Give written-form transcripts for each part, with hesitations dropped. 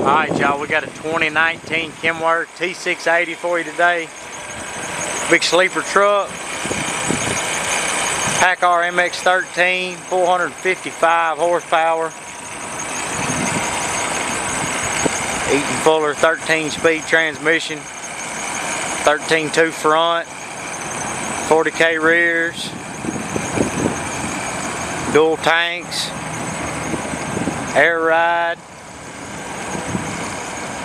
Alright y'all, we got a 2019 KENWORTH T680 for you today. Big sleeper truck. PACCAR MX-13, 455 horsepower. Eaton Fuller 13-speed transmission. 13.2 front. 40K rears. Dual tanks. Air ride.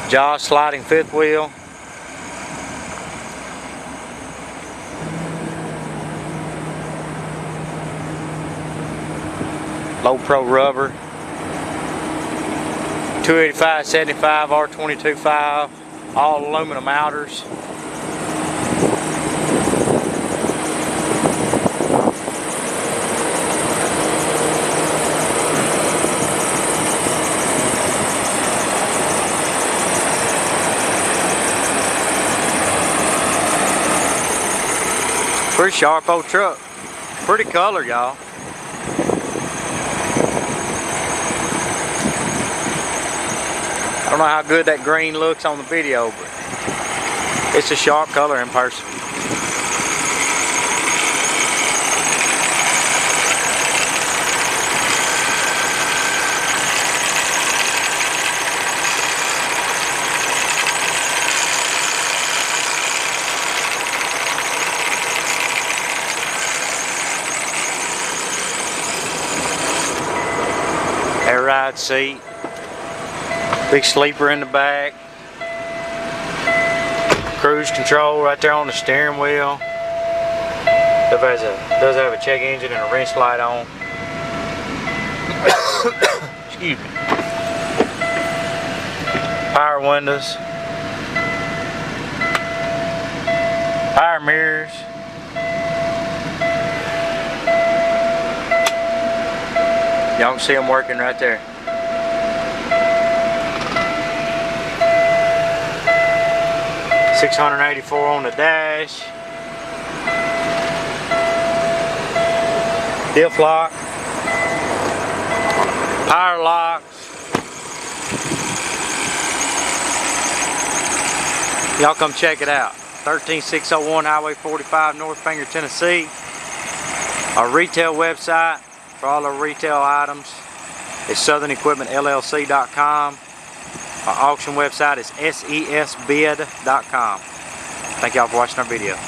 Jaw sliding fifth wheel. Low pro rubber. 285/75 R22.5. All aluminum outers. Pretty sharp old truck. Pretty color, y'all. I don't know how good that green looks on the video, but it's a sharp color in person. Air ride seat, big sleeper in the back, cruise control right there on the steering wheel. Does have a check engine and a wrench light on. Excuse me. Power windows, power mirrors. Y'all can see them working right there. $684 on the dash. Diff lock. Power locks. Y'all come check it out. 13601 Highway 45, North Finger, Tennessee. Our retail website for all our retail items is SouthernEquipmentLLC.com. Our auction website is SESbid.com. Thank y'all for watching our video.